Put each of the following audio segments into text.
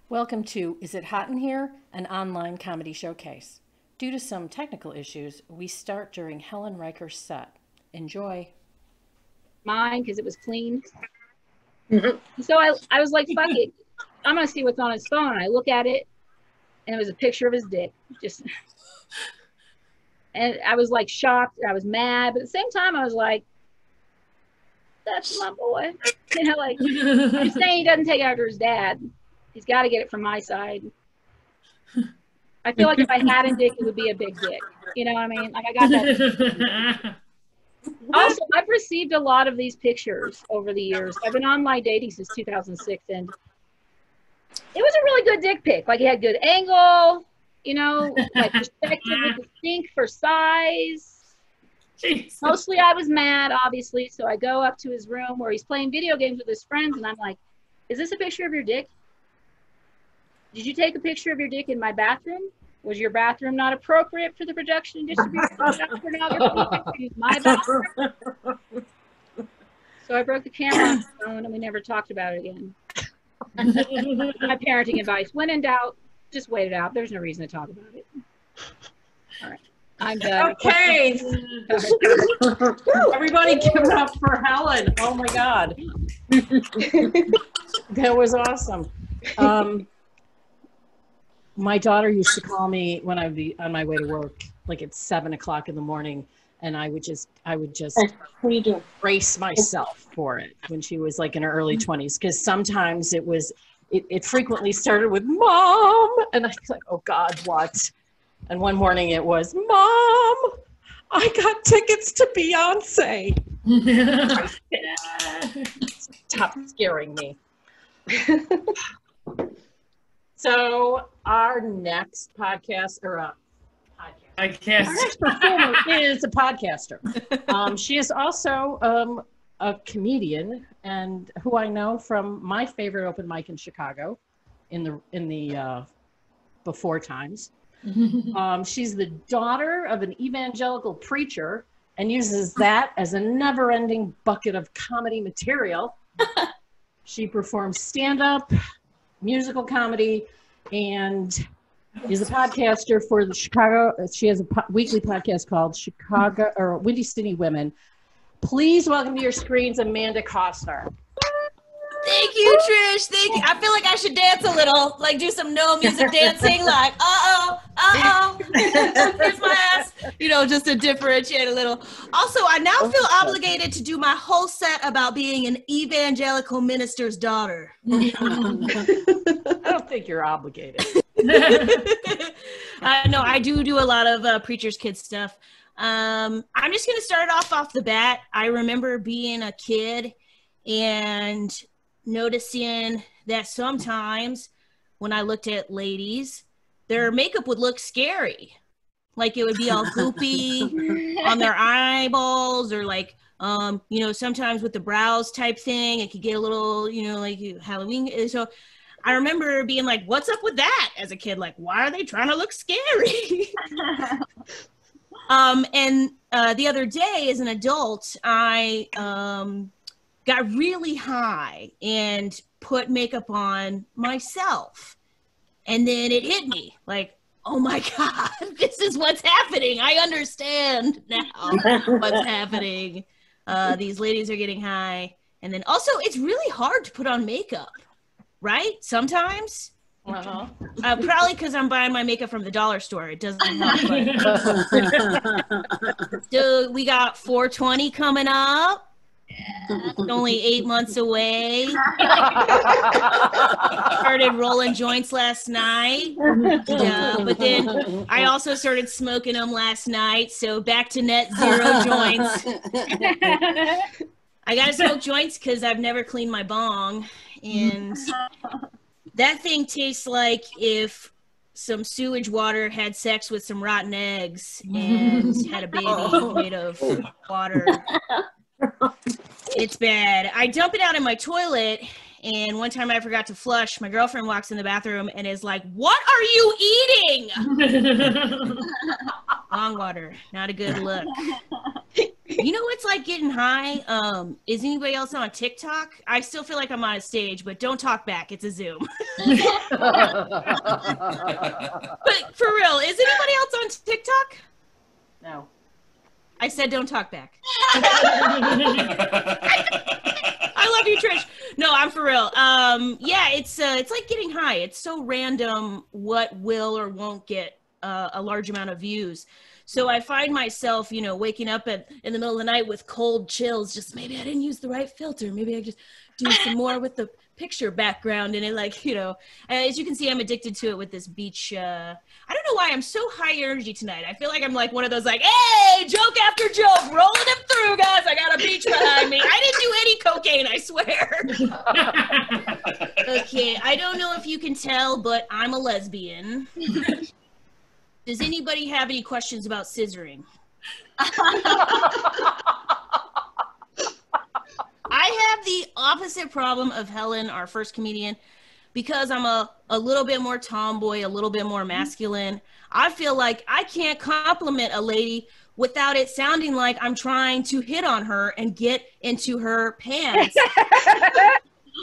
Welcome to Is It Hot in Here? An online comedy showcase. Due to some technical issues, we start during Helen Reicher's set. Enjoy. Mine, because it was clean. So I was like, fuck it. I'm going to see what's on his phone. I look at it, and it was a picture of his dick. And I was like shocked. I was mad. But at the same time, I was like, that's my boy. You know, like, I'm saying he doesn't take after his dad. He's got to get it from my side. I feel like if I had a dick, it would be a big dick. You know what I mean? Like, I got that. Also, I've received a lot of these pictures over the years. I've been online dating since 2006, and it was a really good dick pic. Like, he had good angle, you know, like perspective with the sink for size. Jesus. Mostly I was mad, obviously, so I go up to his room where he's playing video games with his friends, and I'm like, is this a picture of your dick? Did you take a picture of your dick in my bathroom? Was your bathroom not appropriate for the production and distribution of pornography? My bathroom. So I broke the camera on the phone, and we never talked about it again. My parenting advice: when in doubt, just wait it out. There's no reason to talk about it. All right, I'm done. Okay. Everybody give it up for Helen. Oh my God. That was awesome. My daughter used to call me when I'd be on my way to work, like at 7 o'clock in the morning, and I would just what are you doing? brace myself for it when she was like in her early 20s, because sometimes it frequently started with "Mom," and I was like, oh God, what? And one morning it was, "Mom, I got tickets to Beyonce." Stop scaring me. So our next podcast, our next performer is a podcaster. She is also a comedian, and who I know from my favorite open mic in Chicago, in the before times. She's the daughter of an evangelical preacher and uses that as a never-ending bucket of comedy material. She performs stand-up, musical comedy, and is a podcaster for the Chicago. She has a weekly podcast called Chicago or Windy City Women. Please welcome to your screens Amanda Costner. Thank you, Trish. Thank you. I feel like I should dance a little, like do some no music dancing, like here's my ass, you know, just to differentiate a little. Also, I now feel obligated to do my whole set about being an evangelical minister's daughter. I don't think you're obligated. No, I do a lot of preacher's kids stuff. I'm just going to start off the bat. I remember being a kid and noticing that sometimes when I looked at ladies, their makeup would look scary. Like it would be all goopy on their eyeballs, or like, you know, sometimes with the brows type thing, it could get a little, you know, like Halloween. So I remember being like, what's up with that as a kid? Like, why are they trying to look scary? And the other day as an adult, I got really high and put makeup on myself. And then it hit me like, oh my God, this is what's happening. I understand now what's happening. These ladies are getting high. And then also it's really hard to put on makeup, right? Sometimes. Probably because I'm buying my makeup from the dollar store. It doesn't help. So we got 420 coming up. It's only 8 months away. Started rolling joints last night. But then I also started smoking them last night. So back to net zero joints. I got to smoke joints because I've never cleaned my bong. And that thing tastes like if some sewage water had sex with some rotten eggs and had a baby made of water. It's bad. I dump it out in my toilet, and one time I forgot to flush. My girlfriend walks in the bathroom and is like, "What are you eating?" Bong water. Not a good look. You know what's like getting high? Is anybody else on TikTok? I still feel like I'm on a stage, but don't talk back. It's a Zoom. But for real, is anybody else on TikTok? No. I said don't talk back. I love you, Trish. No, I'm for real. Yeah, it's like getting high. It's so random what will or won't get a large amount of views. So I find myself, you know, waking up in the middle of the night with cold chills. Just maybe I didn't use the right filter. Maybe I just do some more with the picture background. And it, like, you know, as you can see, I'm addicted to it with this beach. I don't know why I'm so high energy tonight. I feel like I'm like one of those like, hey, joke after joke, rolling them through, guys. I got a beach behind me. I didn't do any cocaine, I swear. Okay, I don't know if you can tell, but I'm a lesbian. Does anybody have any questions about scissoring? I have the opposite problem of Helen, our first comedian, because I'm a little bit more tomboy, a little bit more masculine. I feel like I can't compliment a lady without it sounding like I'm trying to hit on her and get into her pants.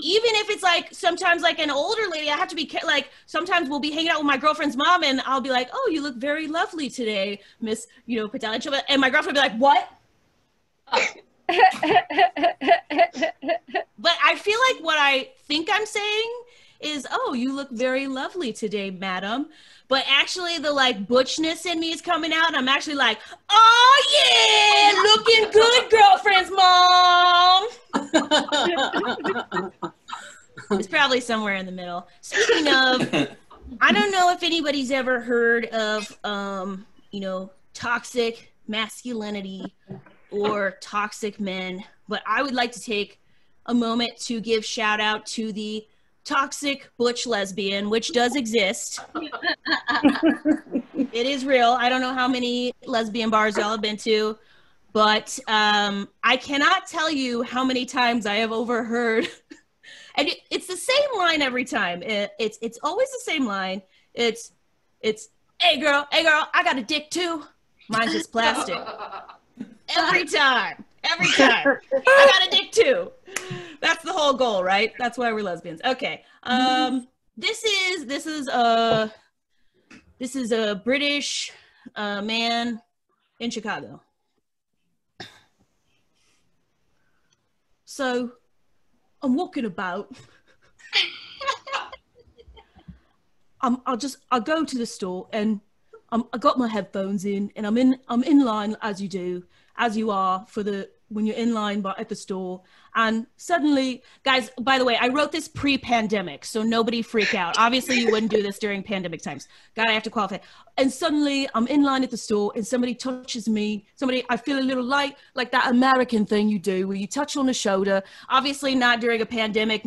Even if it's like sometimes like an older lady, I have to be like, sometimes we'll be hanging out with my girlfriend's mom and I'll be like, oh, you look very lovely today, Miss, you know, Patel. And my girlfriend will be like, what? But I feel like what I think I'm saying is, oh, you look very lovely today, madam. But actually the like butchness in me is coming out and I'm actually like, oh yeah, looking good, girlfriend's mom. It's probably somewhere in the middle. Speaking of, I don't know if anybody's ever heard of, you know, toxic masculinity or toxic men, but I would like to take a moment to give shout out to the toxic butch lesbian, which does exist. It is real. I don't know how many lesbian bars y'all have been to, but I cannot tell you how many times I have overheard, and it's the same line every time. It's always the same line. It's hey girl, I got a dick too. Mine's just plastic. Every time. I got a dick too. That's the whole goal, right? That's why we're lesbians. Okay. This is a British man in Chicago. So I'm walking about. I'll go to the store and I got my headphones in and I'm in line as you are when you're in line at the store. And suddenly, guys, by the way, I wrote this pre-pandemic, so nobody freak out. Obviously, you wouldn't do this during pandemic times. God, I have to qualify. And suddenly, I'm in line at the store, and somebody touches me. I feel a little light, like that American thing you do, where you touch on the shoulder. Obviously, not during a pandemic.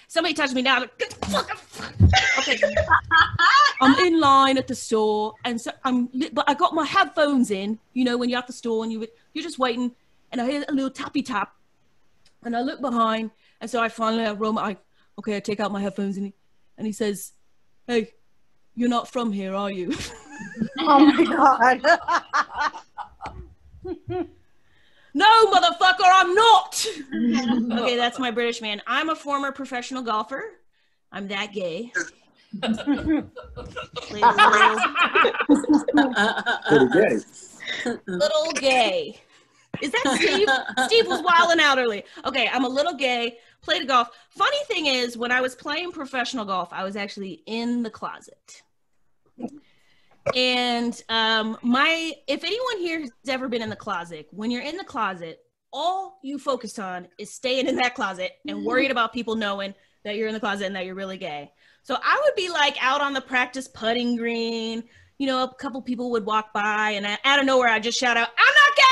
Somebody touched me now. I'm like, okay. I'm in line at the store, and so but I got my headphones in. You know, when you're at the store and you're just waiting, and I hear a little tappy tap. And I look behind, and so I finally I take out my headphones, and he says, hey, you're not from here, are you? Oh my God. No, motherfucker, I'm not. Okay, that's my British man. I'm a former professional golfer. I'm that gay. Little gay. Is that Steve? Steve was wilding out early. Okay, I'm a little gay, played golf. Funny thing is, when I was playing professional golf, I was actually in the closet. And if anyone here has ever been in the closet, when you're in the closet, all you focus on is staying in that closet and worried about people knowing that you're in the closet and that you're really gay. So I would be like out on the practice putting green, you know, a couple people would walk by and out of nowhere I'd just shout out, I'm not gay!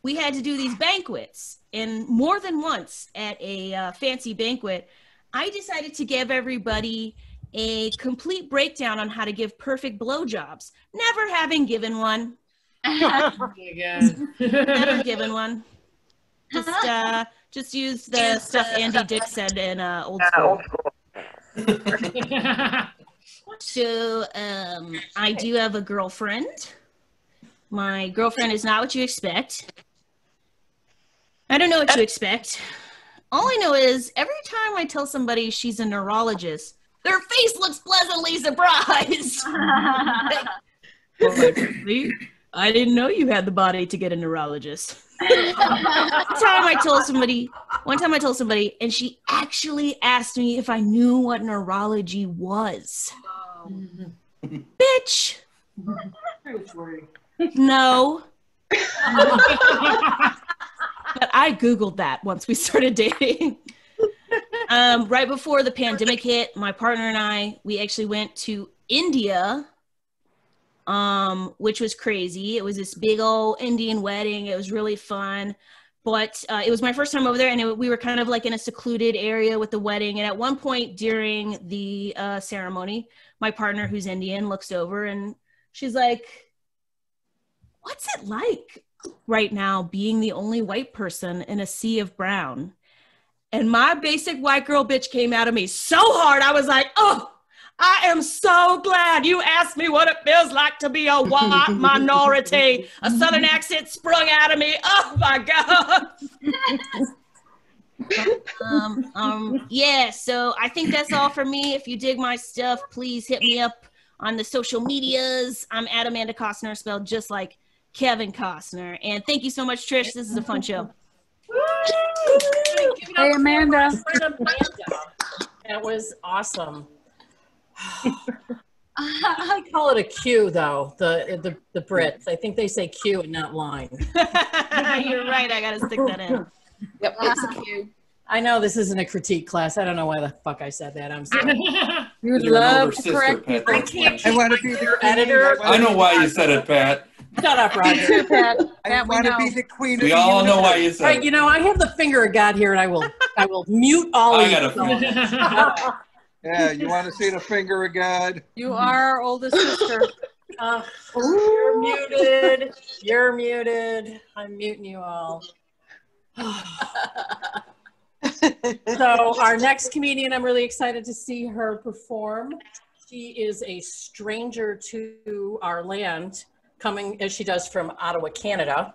We had to do these banquets, and more than once at a fancy banquet, I decided to give everybody a complete breakdown on how to give perfect blowjobs, never having given one. Never given one. Just use the stuff Andy Dick said in Old School. So I do have a girlfriend. My girlfriend is not what you expect. I don't know what you expect. All I know is every time I tell somebody she's a neurologist, their face looks pleasantly surprised. I didn't know you had the body to get a neurologist. One time I told somebody, and she actually asked me if I knew what neurology was. Bitch. No. But I Googled that once we started dating. Right before the pandemic hit, my partner and I, we actually went to India, which was crazy. It was this big old Indian wedding. It was really fun. But it was my first time over there, and we were kind of like in a secluded area with the wedding. And at one point during the ceremony, my partner, who's Indian, looks over and she's like, "What's it like right now being the only white person in a sea of brown?" And my basic white girl bitch came out of me so hard. I was like, "Oh, I am so glad you asked me what it feels like to be a white minority." A Southern accent sprung out of me. Oh my God. Yeah, so I think that's all for me. If you dig my stuff, please hit me up on the social medias. I'm at Amanda Costner, spelled just like Kevin Costner. And thank you so much, Trish. This is a fun show. Hey, Amanda. That was awesome. I call it a Q, though, the Brits. I think they say Q and not line. You're right. I got to stick that in. Yep, it's a Q. I know this isn't a critique class. I don't know why the fuck I said that. I'm sorry. You would love to correct people. I can't I want to be the editor. I know why you said it, Pat. Shut up, Roger. I want to be the queen of We the all know why universe. you said Right, it. you know, I have the finger of God here, and I will mute all of I you. gotta Yeah, you want to see the finger of God? You are our oldest sister. You're muted. You're muted. I'm muting you all. So our next comedian, I'm really excited to see her perform. She is a stranger to our land, coming as she does from Ottawa, Canada.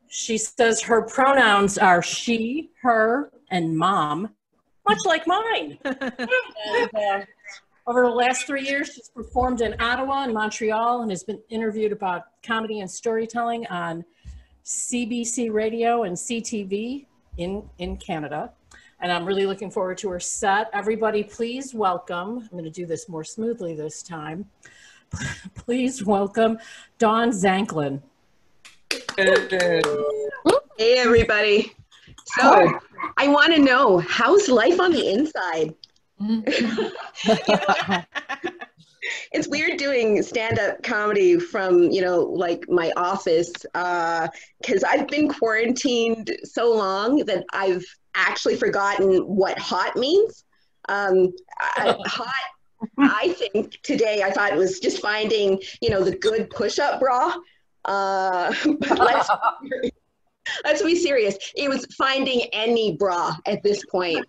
She says her pronouns are she, her, and mom, much like mine. And, over the last 3 years, she's performed in Ottawa and Montreal and has been interviewed about comedy and storytelling on CBC Radio and CTV in Canada. And I'm really looking forward to her set. Everybody, please welcome, I'm going to do this more smoothly this time. Please welcome Dawn Xanklin. Hey, everybody. So I want to know, how's life on the inside? It's weird doing stand-up comedy from, like my office, because I've been quarantined so long that I've actually forgotten what hot means. Hot, I think today I thought it was just finding, the good push-up bra. But let's be serious. It was finding any bra at this point.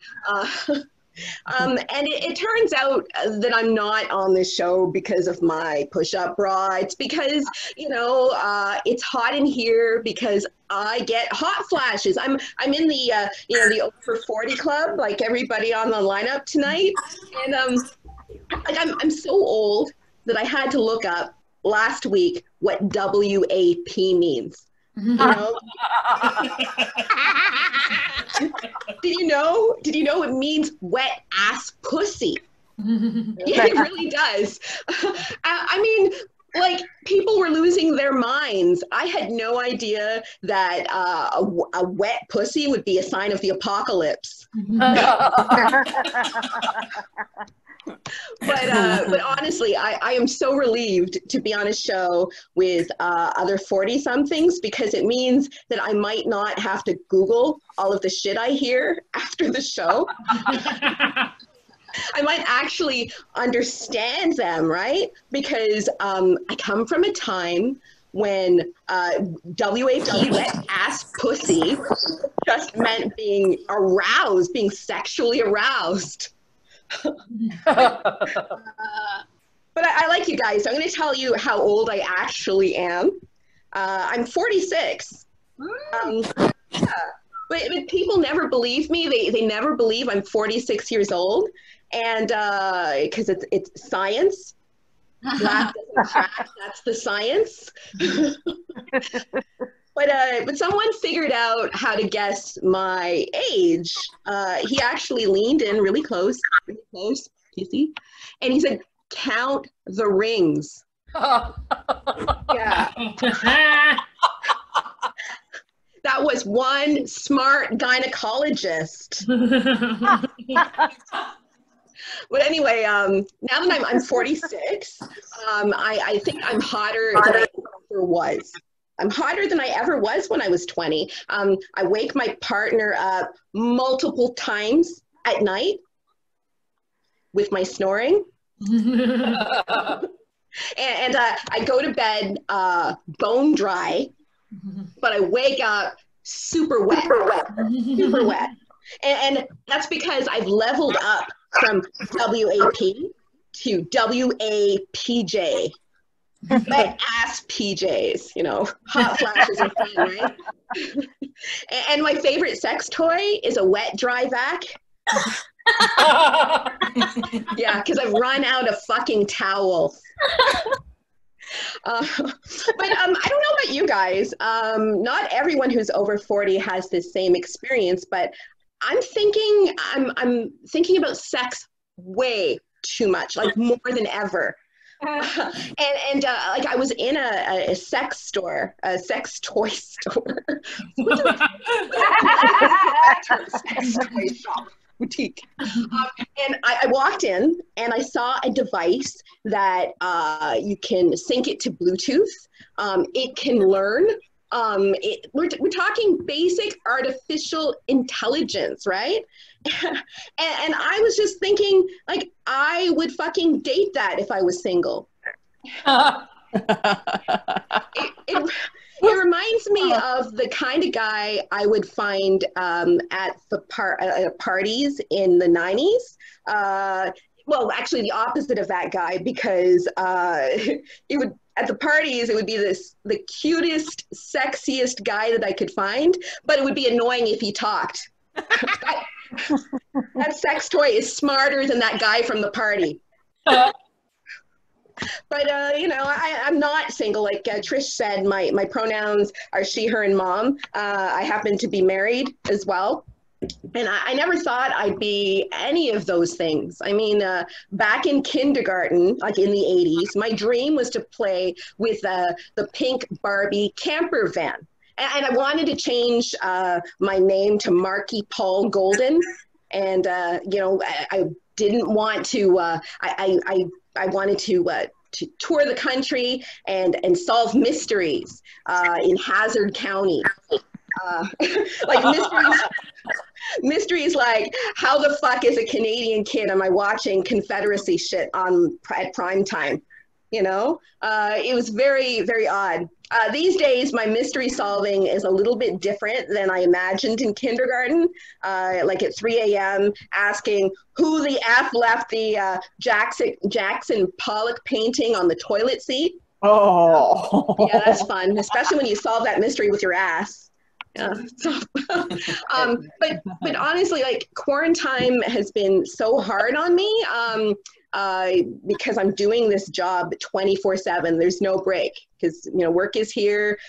And it turns out that I'm not on this show because of my push-up bra. It's because, it's hot in here because I get hot flashes. I'm in the, the over 40 club, like everybody on the lineup tonight. And I'm so old that I had to look up last week what WAP means. Did you know it means wet ass pussy? Yeah, it really does. I mean, like, people were losing their minds. I had no idea that a wet pussy would be a sign of the apocalypse. But honestly, I am so relieved to be on a show with other 40-somethings because it means that I might not have to Google all of the shit I hear after the show. I might actually understand them, right? Because I come from a time when WAP, wet ass pussy, just meant being aroused, being sexually aroused. But But I like you guys. So I'm going to tell you how old I actually am. I'm 46. Yeah. But people never believe me. They never believe I'm 46 years old. And because it's science. Black doesn't crack, that's the science. But someone figured out how to guess my age. He actually leaned in really close, you see? And he said, count the rings. Yeah. That was one smart gynecologist. But anyway, now that I'm 46, I think I'm hotter than I ever was. I'm hotter than I ever was when I was 20. I wake my partner up multiple times at night with my snoring. and I go to bed bone dry, but I wake up super wet. Super wet. And that's because I've leveled up from WAP to WAPJ. Wet ass PJs, you know, hot flashes are fun, right? And my favorite sex toy is a wet dry vac. Yeah, because I've run out of fucking towels. But I don't know about you guys. Not everyone who's over 40 has this same experience, but I'm thinking about sex way too much, like more than ever. And like I was in a sex store, a sex toy store. Sex toy shop, boutique. And I walked in and I saw a device that you can sync it to Bluetooth. It can learn. We're talking basic artificial intelligence, right? And I was just thinking, like, I would fucking date that if I was single. It reminds me of the kind of guy I would find at the parties in the 90s. Well, actually, the opposite of that guy, because it would. At the parties, it would be the cutest, sexiest guy that I could find, but it would be annoying if he talked. That sex toy is smarter than that guy from the party. But, you know, I'm not single. Like Trish said, my pronouns are she, her, and mom. I happen to be married as well. And I never thought I'd be any of those things. I mean, back in kindergarten, like in the 80s, my dream was to play with the pink Barbie camper van. And I wanted to change my name to Marky Paul Golden. And, you know, I didn't want to, I wanted to tour the country and solve mysteries in Hazard County. Like mysteries like, how the fuck as a Canadian kid am I watching Confederacy shit at prime time? You know, it was very, very odd. These days, my mystery solving is a little bit different than I imagined in kindergarten. Like at 3 a.m. asking who the F left the Jackson Pollock painting on the toilet seat. Oh. Yeah, that's fun, especially when you solve that mystery with your ass. Yeah. So, but honestly, like quarantine has been so hard on me because I'm doing this job 24/7. There's no break because, you know, work is here,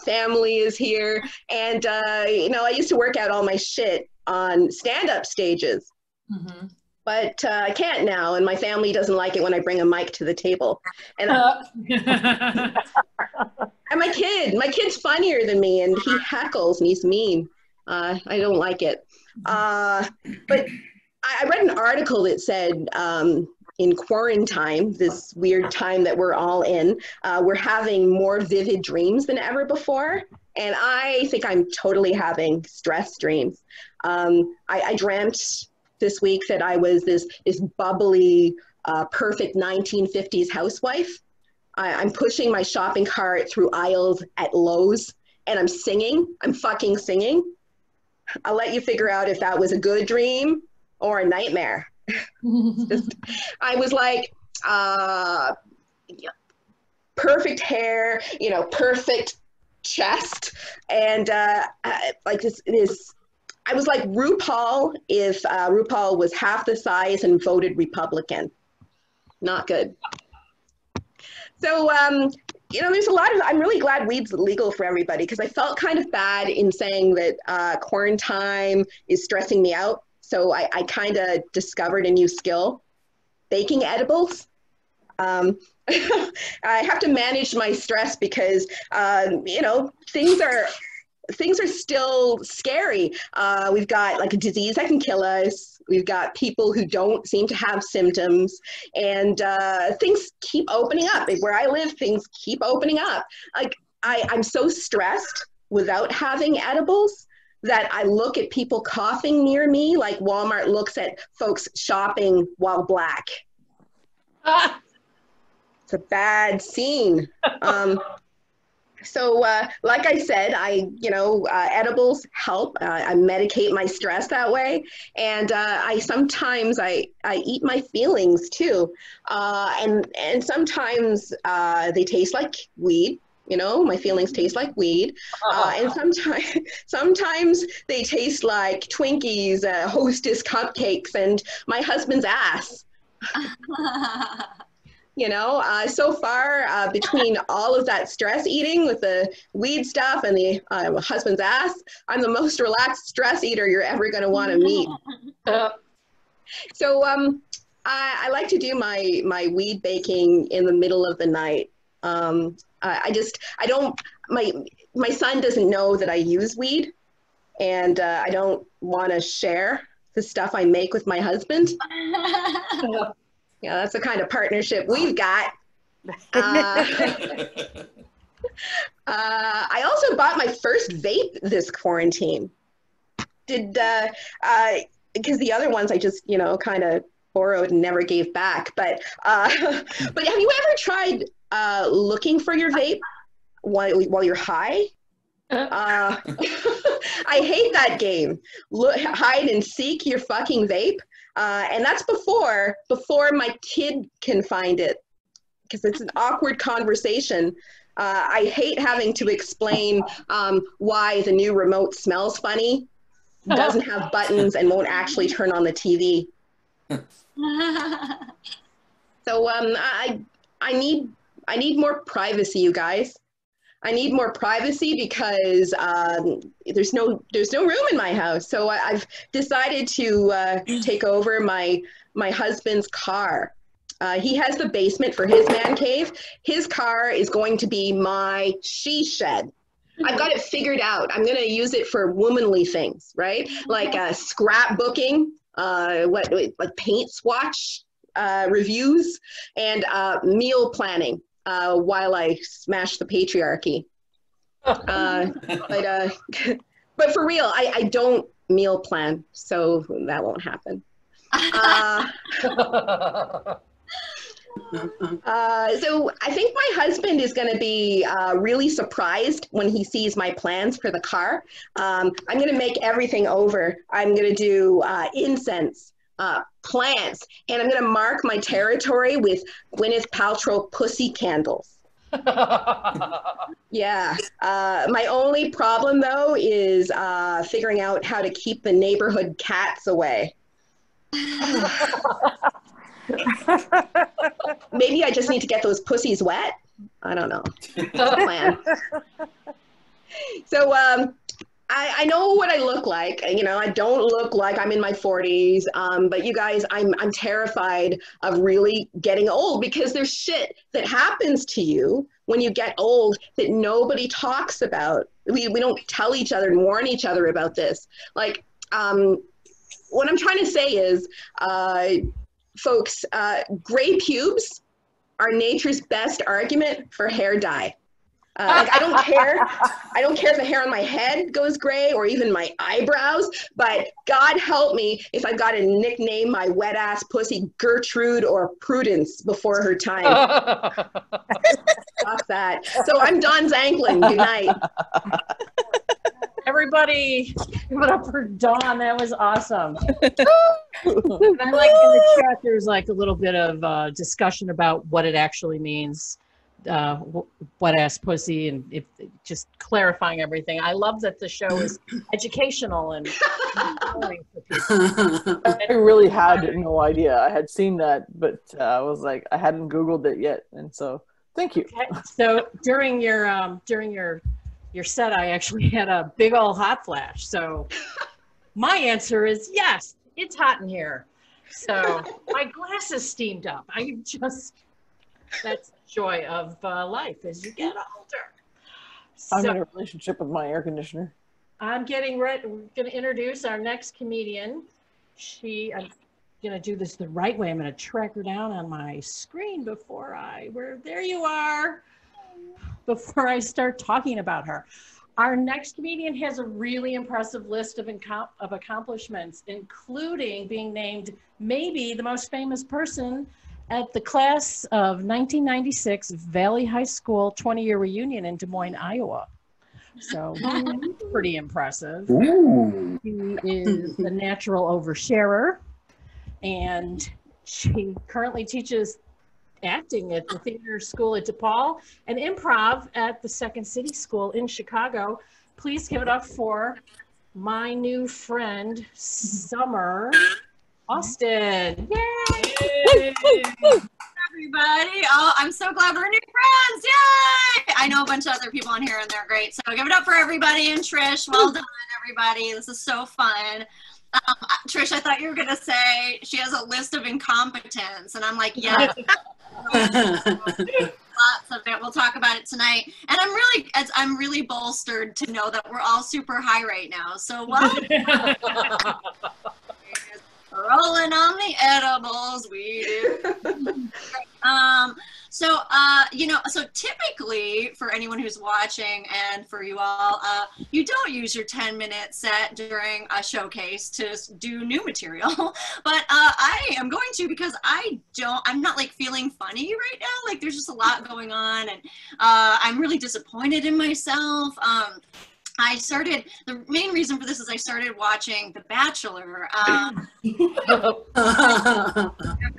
family is here. And, you know, I used to work out all my shit on stand-up stages. Mm-hmm. But I can't now, and my family doesn't like it when I bring a mic to the table. And and my kid's funnier than me, and he heckles and he's mean. I don't like it. But I read an article that said in quarantine, this weird time that we're all in, we're having more vivid dreams than ever before. And I think I'm totally having stress dreams. I dreamt this week that I was this bubbly, perfect 1950s housewife. I'm pushing my shopping cart through aisles at Lowe's and I'm singing. I'm fucking singing. I'll let you figure out if that was a good dream or a nightmare. I was like, perfect hair, perfect chest, and like this. I was like RuPaul if RuPaul was half the size and voted Republican. Not good. So, there's a lot of, I'm really glad weed's legal for everybody, because I felt kind of bad in saying that quarantine is stressing me out. So I kind of discovered a new skill, baking edibles. I have to manage my stress because, things are still scary. We've got like a disease that can kill us. We've got people who don't seem to have symptoms, and things keep opening up. Where I live, things keep opening up. Like I'm so stressed without having edibles that I look at people coughing near me like Walmart looks at folks shopping while black. It's a bad scene. So, like I said, edibles help. I medicate my stress that way. And sometimes I eat my feelings too. And sometimes they taste like weed. My feelings taste like weed. And sometimes they taste like Twinkies, Hostess cupcakes, and my husband's ass. So far, between all of that stress eating with the weed stuff and the husband's ass, I'm the most relaxed stress eater you're ever going to want to meet. So I like to do my weed baking in the middle of the night. My son doesn't know that I use weed, and I don't want to share the stuff I make with my husband. Yeah, that's the kind of partnership we've got. I also bought my first vape this quarantine. Because the other ones I just, kind of borrowed and never gave back. But have you ever tried looking for your vape while you're high? I hate that game. Hide and seek your fucking vape. And that's before my kid can find it, because it's an awkward conversation. I hate having to explain why the new remote smells funny, doesn't have buttons, and won't actually turn on the TV. So I need more privacy, you guys. I need more privacy because there's no room in my house. So I've decided to take over my husband's car. He has the basement for his man cave. His car is going to be my she shed. I've got it figured out. I'm going to use it for womanly things, right? Like scrapbooking, like paint swatch reviews, and meal planning. While I smash the patriarchy. But for real, I don't meal plan, so that won't happen. So I think my husband is going to be really surprised when he sees my plans for the car. I'm going to make everything over. I'm going to do incense, plants, and I'm going to mark my territory with Gwyneth Paltrow pussy candles. Yeah. My only problem, though, is figuring out how to keep the neighborhood cats away. Maybe I just need to get those pussies wet. I don't know. That's the plan. So I know what I look like. I don't look like I'm in my 40s. But you guys, I'm terrified of really getting old, because there's shit that happens to you when you get old that nobody talks about. We don't tell each other and warn each other about this. Like, what I'm trying to say is, folks, gray pubes are nature's best argument for hair dye. Like, I don't care if the hair on my head goes gray or even my eyebrows, but God help me if I've got to nickname my wet ass pussy Gertrude or Prudence before her time. Fuck that. So I'm Don Xanklin. Good night. Everybody, give it up for Dawn. That was awesome. And I like in the chat, there's like a little bit of discussion about what it actually means, what ass pussy, and if just clarifying everything. I love that the show is educational and empowering for people. I really had no idea. I had seen that, but I was like, I hadn't Googled it yet, and so thank you. Okay. So during your set, I actually had a big old hot flash. So my answer is yes, it's hot in here. So my glasses steamed up. That's the joy of life as you get older. I'm in a relationship with my air conditioner. I'm getting ready. We're going to introduce our next comedian. I'm going to do this the right way. I'm going to track her down on my screen there you are, before I start talking about her. Our next comedian has a really impressive list of accomplishments, including being named maybe the most famous person at the class of 1996 Valley High School 20-year reunion in Des Moines, Iowa. So pretty impressive. Ooh. She is the natural oversharer, and she currently teaches acting at the theater school at DePaul and improv at the Second City School in Chicago. Please give it up for my new friend, Sommer Austin. Yay! Everybody. Oh, I'm so glad we're new friends. Yay! I know a bunch of other people on here and they're great. So give it up for everybody and Trish. Well done, everybody. This is so fun. Trish, I thought you were going to say she has a list of incompetence. And I'm like, yes. Lots of it. We'll talk about it tonight. And I'm really bolstered to know that we're all super high right now. So rolling on the edibles, we do. So typically for anyone who's watching and for you all, you don't use your 10-minute set during a showcase to do new material, but I am going to, because I'm not like feeling funny right now. Like there's just a lot going on, and I'm really disappointed in myself. The main reason for this is I started watching The Bachelor. I've never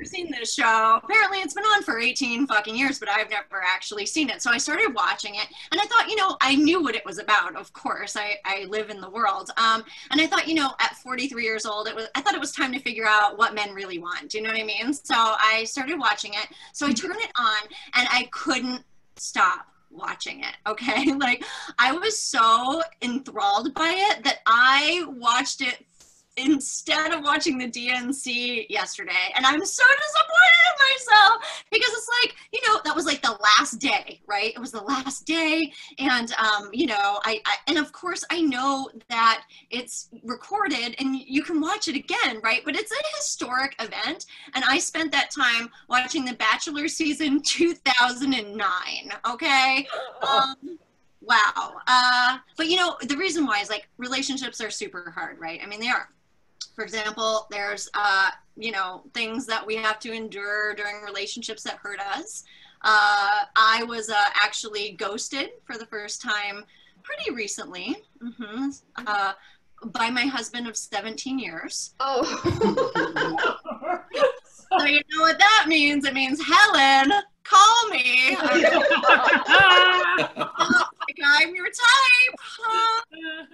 seen this show. Apparently it's been on for 18 fucking years, but I've never actually seen it. So I started watching it, and I thought, I knew what it was about. Of course, I live in the world. And I thought, at 43 years old, I thought it was time to figure out what men really want. Do you know what I mean? So I started watching it. So I turned it on, and I couldn't stop watching it. Okay, like I was so enthralled by it that I watched it instead of watching the DNC yesterday, and I'm so disappointed in myself, because it's like, that was like the last day, right? It was the last day, and and of course I know that it's recorded and you can watch it again, right? But it's a historic event, and I spent that time watching The Bachelor season 2009. Okay. Wow. But the reason why is like relationships are super hard, right? I mean, they are. For example, there's, things that we have to endure during relationships that hurt us. I was actually ghosted for the first time pretty recently, by my husband of 17 years. Oh. So you know what that means? It means, Helen, call me. I'm your type.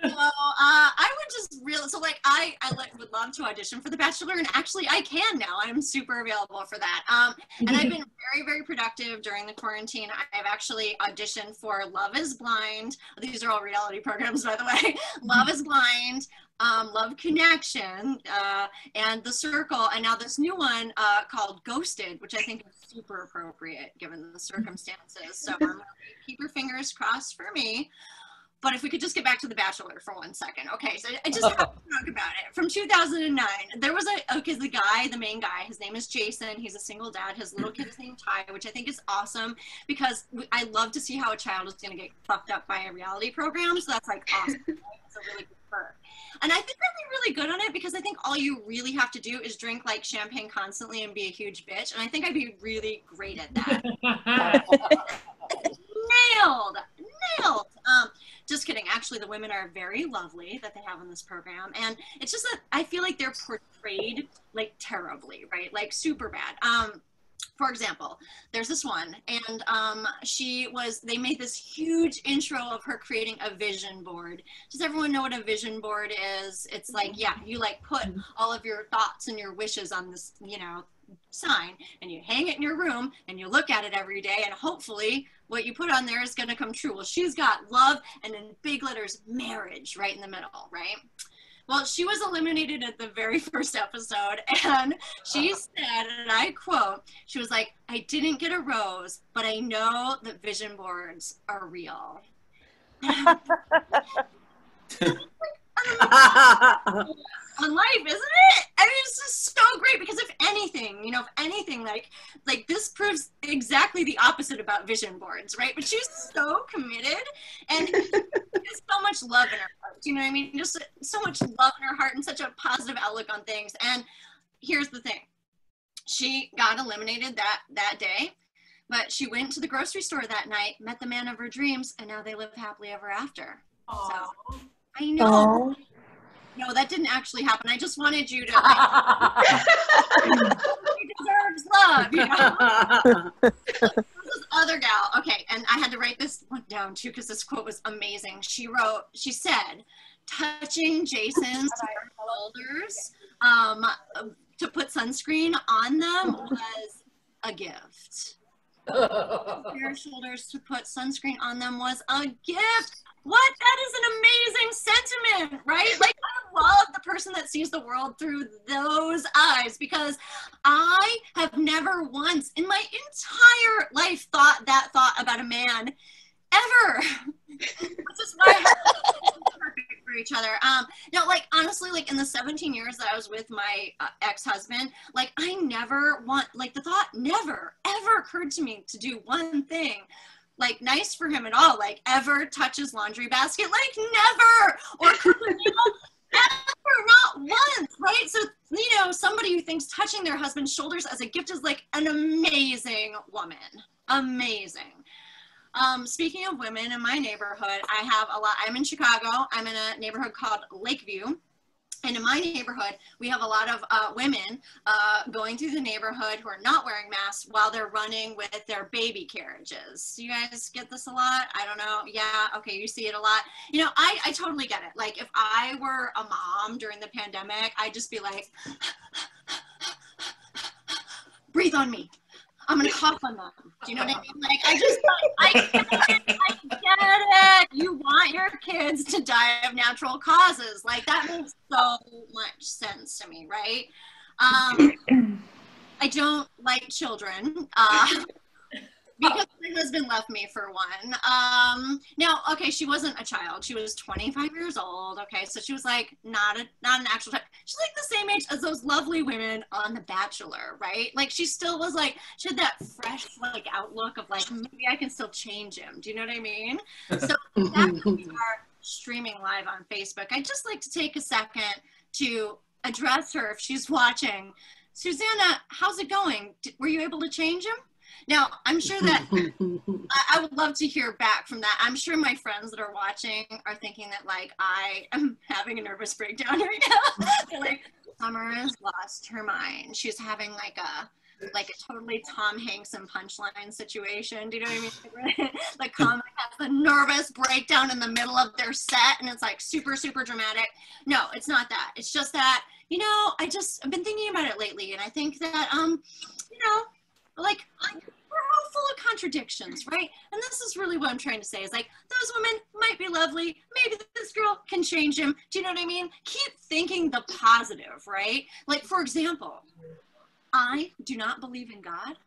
I would just I would love to audition for The Bachelor, and actually I can now. I'm super available for that. And I've been very, very productive during the quarantine. I've actually auditioned for Love is Blind. These are all reality programs, by the way. Love is Blind, Love Connection, and The Circle, and now this new one called Ghosted, which I think is super appropriate given the circumstances. So keep your fingers crossed for me. But if we could just get back to The Bachelor for 1 second. Okay, so I just have to talk about it. From 2009, there was the main guy, his name is Jason. He's a single dad. His little kid is named Ty, which I think is awesome, because I love to see how a child is going to get fucked up by a reality program. So that's like awesome. Right? It's a really good perk. And I think I'd be really good on it, because I think all you really have to do is drink like champagne constantly and be a huge bitch. And I think I'd be really great at that. Nailed. Just kidding. Actually, the women are very lovely that they have in this program. And it's just that I feel like they're portrayed like terribly, right? Like super bad. For example, there's this one, and they made this huge intro of her creating a vision board. Does everyone know what a vision board is? It's like, yeah, you like put all of your thoughts and your wishes on this, you know, sign, and you hang it in your room, and you look at it every day, and hopefully what you put on there is going to come true. Well, she's got love, and in big letters, marriage right in the middle, right? Well, she was eliminated at the very first episode, and she said, and I quote, she was like, I didn't get a rose, but I know that vision boards are real. On life, isn't it? I mean, it's just so great, because if anything, you know, like this proves exactly the opposite about vision boards, right? But she's so committed, and there's so much love in her heart. Do you know what I mean? Just so much love in her heart and such a positive outlook on things. And here's the thing. She got eliminated that day, but she went to the grocery store that night, met the man of her dreams, and now they live happily ever after. Aww. So I know. Aww. No, that didn't actually happen. I just wanted you to. She deserves love, you know? This other gal, okay, and I had to write this one down too, because this quote was amazing. She said, touching Jason's shoulders to put sunscreen on them was a gift. Their shoulders to put sunscreen on them was a gift. What? That is an amazing sentiment, right? Like, I love the person that sees the world through those eyes, because I have never once in my entire life thought that thought about a man, ever. Which is why I have perfect for each other. No, like, honestly, like, in the 17 years that I was with my ex-husband, like, I never like, the thought never, ever occurred to me to do one thing like nice for him at all, like ever touch his laundry basket, like never, or cook a meal, ever, not once, right? So, you know, somebody who thinks touching their husband's shoulders as a gift is like an amazing woman, amazing. Speaking of women in my neighborhood, I have a lot. I'm in Chicago. I'm in a neighborhood called Lakeview. And in my neighborhood, we have a lot of women going through the neighborhood who are not wearing masks while they're running with their baby carriages. Do you guys get this a lot? I don't know. Yeah. Okay. You see it a lot. You know, I totally get it. Like, if I were a mom during the pandemic, I'd just be like, breathe on me. I'm going to cough on them. Do you know what I mean? Like, I get it. You want your kids to die of natural causes. Like, that makes so much sense to me, right? I don't like children because my husband left me for one. Now, okay, she wasn't a child. She was 25 years old. Okay, so she was like not an actual child. She's like the same age as those lovely women on The Bachelor, right? Like, she still was like, she had that fresh like outlook of like, maybe I can still change him. Do you know what I mean? So that's when we are streaming live on Facebook. I'd just like to take a second to address her if she's watching. Susanna, how's it going? Were you able to change him? Now, I'm sure that I would love to hear back from that. I'm sure my friends that are watching are thinking that, like, I am having a nervous breakdown right now. They're like, Summer has lost her mind. She's having like a totally Tom Hanks and Punchline situation. Do you know what I mean? Like, comic has a nervous breakdown in the middle of their set, and it's like super, super dramatic. No, it's not that. It's just that, you know, I've been thinking about it lately, and I think that, you know, like, we're all full of contradictions, right? And this is really what I'm trying to say is, like, those women might be lovely. Maybe this girl can change him. Do you know what I mean? Keep thinking the positive, right? Like, for example, I do not believe in God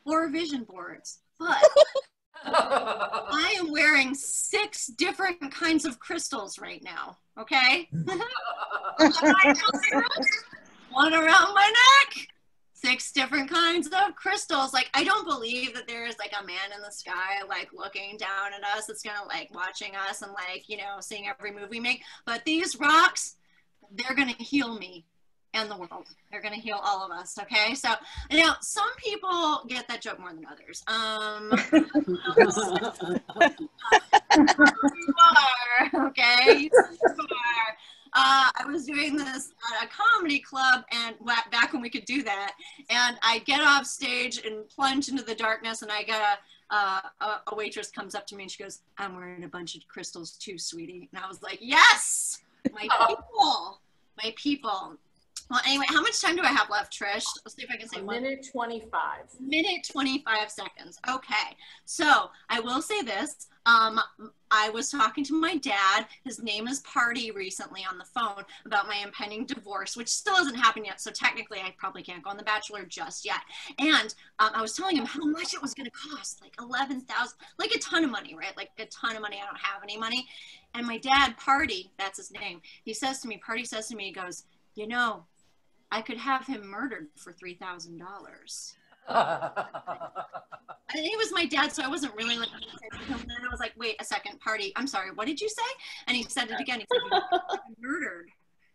or vision boards, but I am wearing 6 different kinds of crystals right now, okay? One around my neck. 6 different kinds of crystals. Like, I don't believe that there is like a man in the sky, like looking down at us, that's gonna like watching us and like, you know, seeing every move we make. But these rocks, they're gonna heal me. and the world. They're going to heal all of us, okay? So, now, some people get that joke more than others. You are, okay? You are. I was doing this at a comedy club, and back when we could do that, and I get off stage and plunge into the darkness, and I get a waitress comes up to me and she goes, "I'm wearing a bunch of crystals too, sweetie." And I was like, yes, my people, my people. Well, anyway, how much time do I have left, Trish? Let's see if I can say a minute 25. Minute 25 seconds. Okay. So I will say this. I was talking to my dad. His name is Party recently on the phone about my impending divorce, which still hasn't happened yet. So technically I probably can't go on The Bachelor just yet. And I was telling him how much it was going to cost, like $11,000, like a ton of money, right? Like a ton of money. I don't have any money. And my dad, Party, that's his name. He says to me, Party says to me, he goes, "You know, I could have him murdered for $3,000. And he was my dad, so I wasn't really like, and then I was like, wait a second, Party, I'm sorry, what did you say? And he said it again. He said, murdered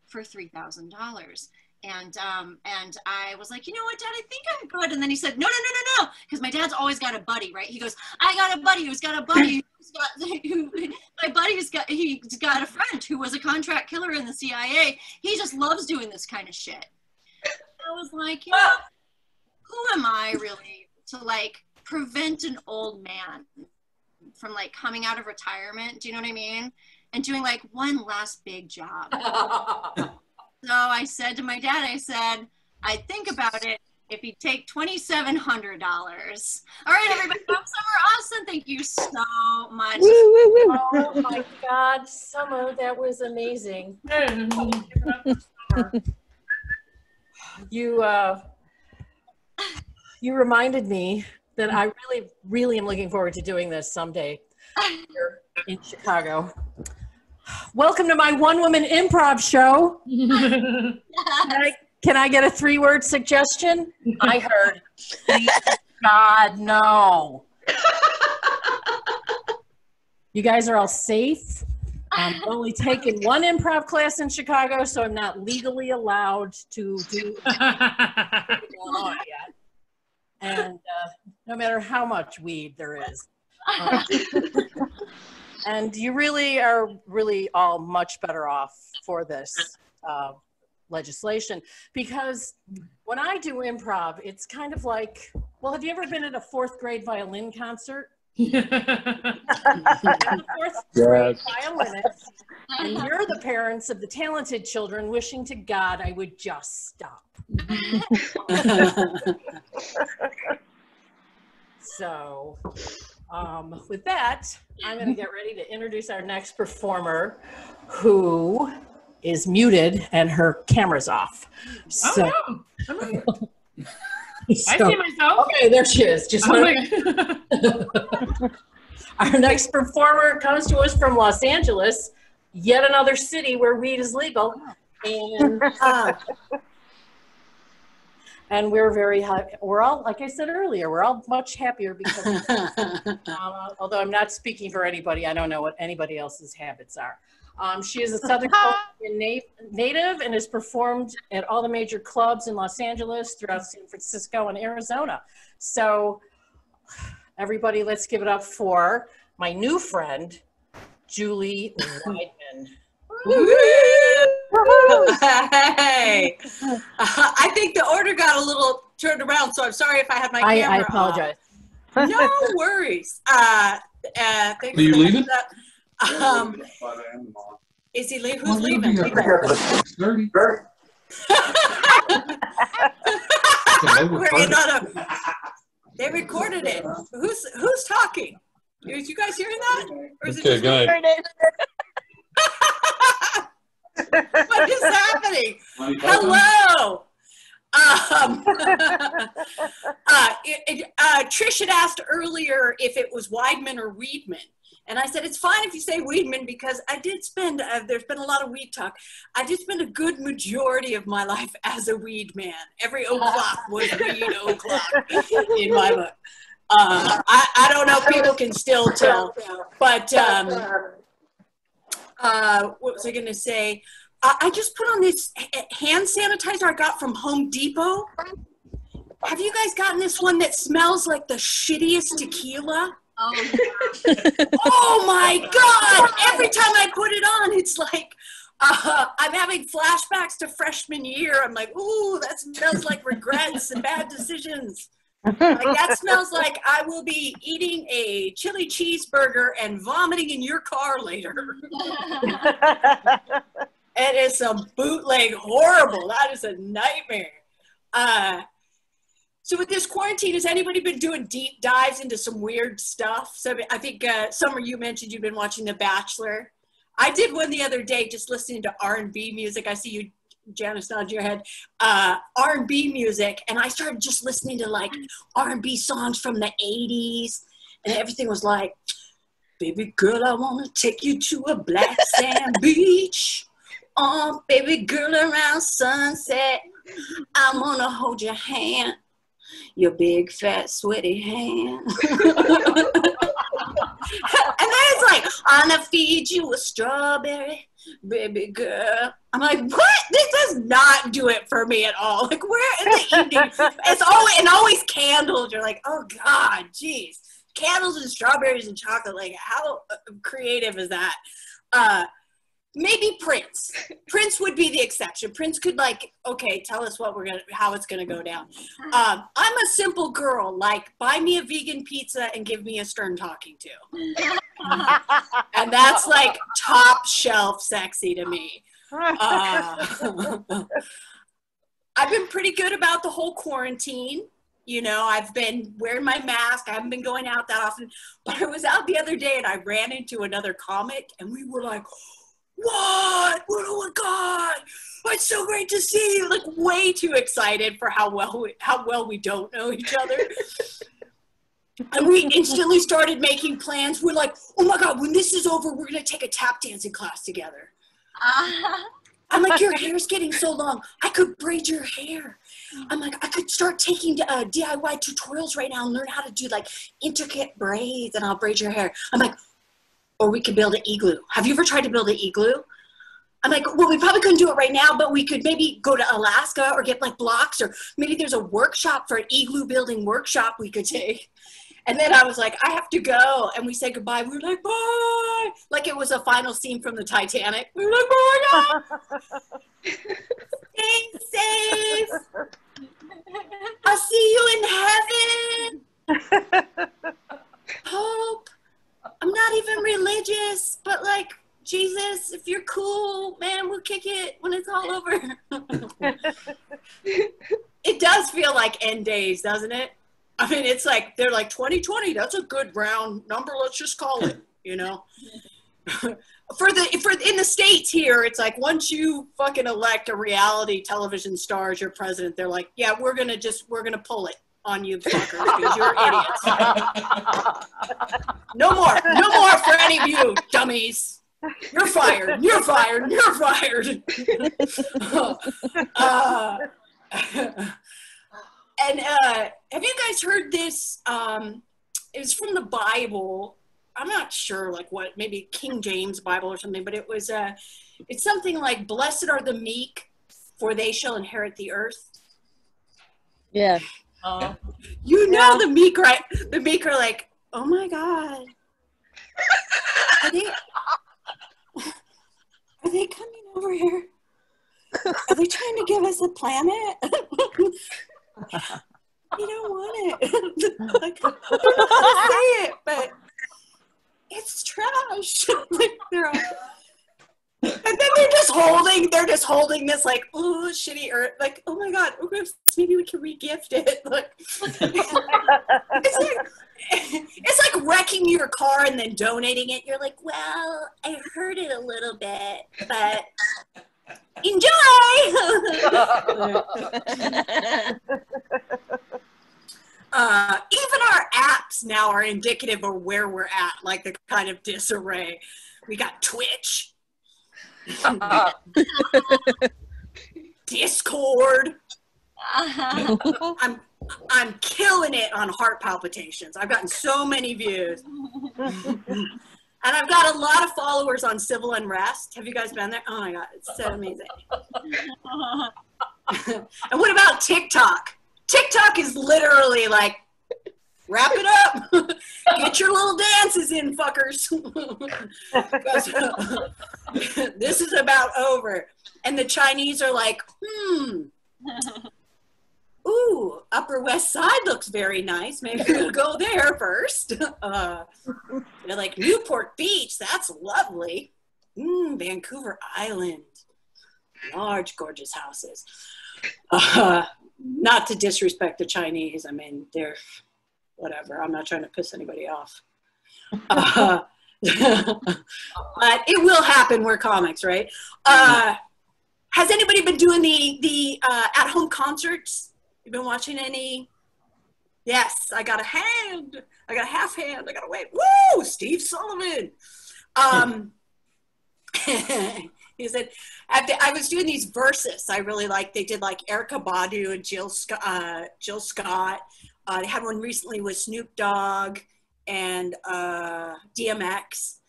for $3,000. And I was like, you know what, Dad, I think I'm good. And then he said, no, because my dad's always got a buddy, right? He goes, I got a buddy who's got a buddy my buddy's got, he's got a friend who was a contract killer in the CIA. He just loves doing this kind of shit. I was like, you know, who am I really to like prevent an old man from like coming out of retirement? Do you know what I mean? And doing like one last big job. So I said to my dad, I said, I'd think about it if you take $2,700. All right, everybody, I'm Summer Austin. Thank you so much. Oh my God, Summer, that was amazing. You reminded me that I really, really am looking forward to doing this someday here in Chicago. Welcome to my one-woman improv show. Yes. Can I get a 3-word suggestion? I heard, please God, no. You guys are all safe. I'm only taking one improv class in Chicago, so I'm not legally allowed to do it yet. And no matter how much weed there is. And you really are all much better off for this legislation, because when I do improv, it's kind of like, well, have you ever been at a 4th grade violin concert? The 4th grade violinist, and you're the parents of the talented children wishing to God I would just stop. So with that, I'm going to get ready to introduce our next performer, who is muted and her camera's off. So, oh no. I see myself. Okay, there she is. Just our next performer comes to us from Los Angeles, yet another city where weed is legal, and we're very happy. We're all, like I said earlier, we're all much happier because, although I'm not speaking for anybody, I don't know what anybody else's habits are. She is a Southern California native and has performed at all the major clubs in Los Angeles, throughout San Francisco and Arizona. So everybody, let's give it up for my new friend, Julie Weidmann. Hey, I think the order got a little turned around, so I'm sorry if I had my camera I apologize. No worries. Thanks Are you leaving? Is he leaving? Who's leaving? They recorded it. Who's talking? Is you guys hearing that? Or is it good night. What is happening? Hello. Trish had asked earlier if it was Weidmann or Weidmann. And I said, it's fine if you say Weidmann, because I did spend, there's been a lot of weed talk. I did spend a good majority of my life as a weed man. Every o'clock was weed o'clock in my book. I don't know if people can still tell, but what was I going to say? I just put on this hand sanitizer I got from Home Depot. Have you guys gotten this one that smells like the shittiest tequila? Oh, oh my God. Every time I put it on, it's like, I'm having flashbacks to freshman year. I'm like, ooh, that smells like regrets and bad decisions. Like, that smells like I will be eating a chili cheeseburger and vomiting in your car later. It is some bootleg horrible. That is a nightmare. So with this quarantine, has anybody been doing deep dives into some weird stuff? So I think, Sommer, you mentioned you've been watching The Bachelor. I did one the other day just listening to R&B music. I see you, Janice, nod your head. R&B music, and I started just listening to like R&B songs from the 80s, and everything was like, baby girl, I want to take you to a black sand beach. Oh, baby girl, around sunset, I want to hold your hand, your big, fat, sweaty hand. And then it's like, I'm gonna feed you a strawberry, baby girl. I'm like, what? This does not do it for me at all. Like, where in the evening? It's always candles. You're like, oh God, geez. Candles and strawberries and chocolate. Like, how creative is that? Maybe Prince. Prince would be the exception. Prince could like, okay, tell us how it's gonna go down. I'm a simple girl. Like, buy me a vegan pizza and give me a stern talking to. And that's like top shelf sexy to me. I've been pretty good about the whole quarantine. You know, I've been wearing my mask. I haven't been going out that often. But I was out the other day and I ran into another comic and we were like, what? Oh my God. It's so great to see you. Like, way too excited for how well we don't know each other. And we instantly started making plans. We're like, oh my God, when this is over, we're going to take a tap dancing class together. I'm like, your hair's getting so long. I could braid your hair. I'm like, I could start taking DIY tutorials right now and learn how to do like intricate braids and I'll braid your hair. I'm like, or we could build an igloo. Have you ever tried to build an igloo? I'm like, well, we probably couldn't do it right now, but we could maybe go to Alaska or get like blocks, or maybe there's a workshop for an igloo building workshop we could take. And then I was like, I have to go. And we said goodbye. We were like, bye. Like it was a final scene from the Titanic. We were like, oh my God. Stay safe. I'll see you in heaven. Hope. I'm not even religious, but like, Jesus, if you're cool, man, we'll kick it when it's all over. It does feel like end days, doesn't it? I mean, it's like, they're like 2020, that's a good round number, let's just call it, you know? In the States here, it's like, once you fucking elect a reality television star as your president, they're like, yeah, we're gonna pull it on you fuckers, because you're idiots. No more for any of you dummies. You're fired. You're fired. You're fired. And have you guys heard this? It was from the Bible. I'm not sure, like what, maybe King James Bible or something, but it was it's something like, "Blessed are the meek, for they shall inherit the earth." Yeah. You know, the meek, right? The meek are like, oh my God. Are they coming over here? Are they trying to give us a planet? We don't want it. Like, I don't know how to say it, but it's trash. Like, and then they're just holding this like, oh, shitty earth. Like, oh my God, maybe we can re-gift it. Like, it's like wrecking your car and then donating it. You're like, well, I heard it a little bit, but enjoy. Even our apps now are indicative of where we're at, like the kind of disarray. We got Twitch, Discord. I'm killing it on heart palpitations. I've gotten so many views. And I've got a lot of followers on civil unrest. Have you guys been there? Oh my God, it's so amazing. And what about TikTok? TikTok is literally like, wrap it up. Get your little dances in, fuckers. This is about over. And the Chinese are like, ooh, Upper West Side looks very nice. Maybe we'll go there first. They're like, Newport Beach, that's lovely. Vancouver Island. Large, gorgeous houses. Not to disrespect the Chinese. I mean, they're whatever. I'm not trying to piss anybody off. But it will happen. We're comics, right? Has anybody been doing the at-home concerts? You been watching any? Yes, I got a hand. I got a half hand. I got a wave. Woo! Steve Sullivan. He said, I was doing these verses I really liked. They did like Erykah Badu and Jill Scott. They had one recently with Snoop Dogg and DMX.